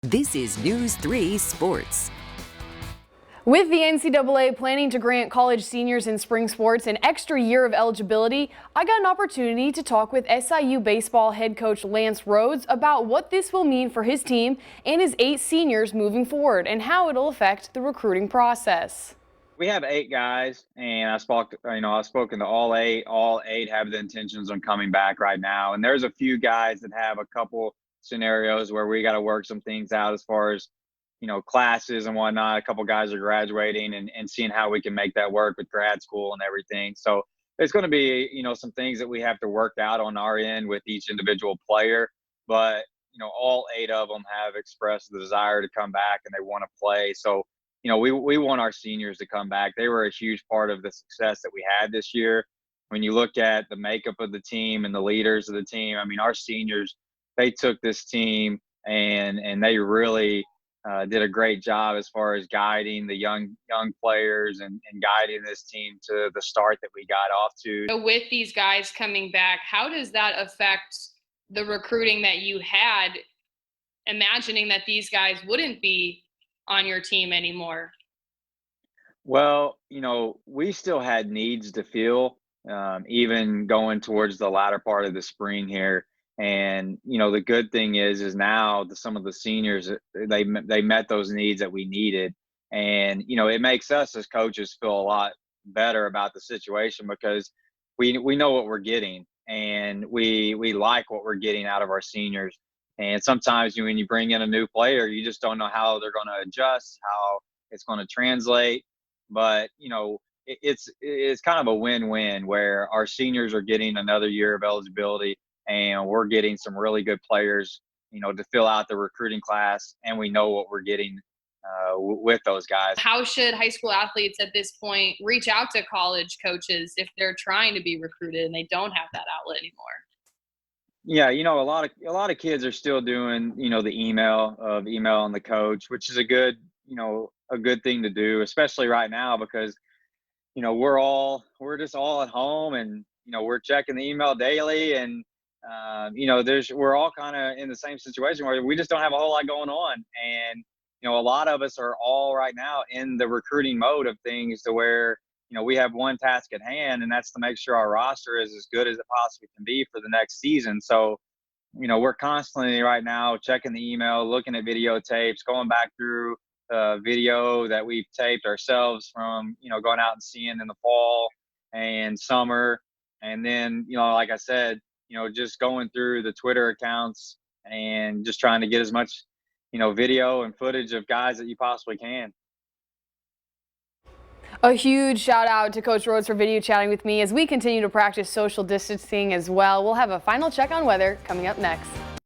This is News 3 Sports. With the NCAA planning to grant college seniors in spring sports an extra year of eligibility, I got an opportunity to talk with SIU baseball head coach Lance Rhodes about what this will mean for his team and his 8 seniors moving forward and how it'll affect the recruiting process. We have 8 guys, and I've spoken to all 8. All 8 have the intentions on coming back right now, and there's a few guys that have a couple scenarios where we got to work some things out as far as classes and whatnot. A couple guys are graduating and seeing how we can make that work with grad school and everything. So there's going to be some things that we have to work out on our end with each individual player, but all 8 of them have expressed the desire to come back and they want to play. So we want our seniors to come back. They were a huge part of the success that we had this year. When you look at the makeup of the team and the leaders of the team, I mean, our seniors, they took this team and they really did a great job as far as guiding the young players and guiding this team to the start that we got off to. So with these guys coming back, how does that affect the recruiting that you had, imagining that these guys wouldn't be on your team anymore? Well, we still had needs to fill, even going towards the latter part of the spring here. And the good thing is now some of the seniors, they met those needs that we needed, and it makes us as coaches feel a lot better about the situation because we know what we're getting, and we like what we're getting out of our seniors. And sometimes when you bring in a new player, you just don't know how they're going to adjust, how it's going to translate. But it's kind of a win-win where our seniors are getting another year of eligibility, and we're getting some really good players, to fill out the recruiting class, and we know what we're getting with those guys. How should high school athletes at this point reach out to college coaches if they're trying to be recruited and they don't have that outlet anymore? Yeah, a lot of kids are still doing, the emailing the coach, which is a good thing to do, especially right now because we're just all at home, and we're checking the email daily, and we're all kind of in the same situation where we just don't have a whole lot going on. And a lot of us are all right now in the recruiting mode of things to where we have one task at hand, and that's to make sure our roster is as good as it possibly can be for the next season. So we're constantly right now checking the email, looking at videotapes, going back through video that we've taped ourselves from going out and seeing in the fall and summer. And then like I said, just going through the Twitter accounts and just trying to get as much video and footage of guys that you possibly can. A huge shout out to Coach Rhodes for video chatting with me as we continue to practice social distancing as well. We'll have a final check on weather coming up next.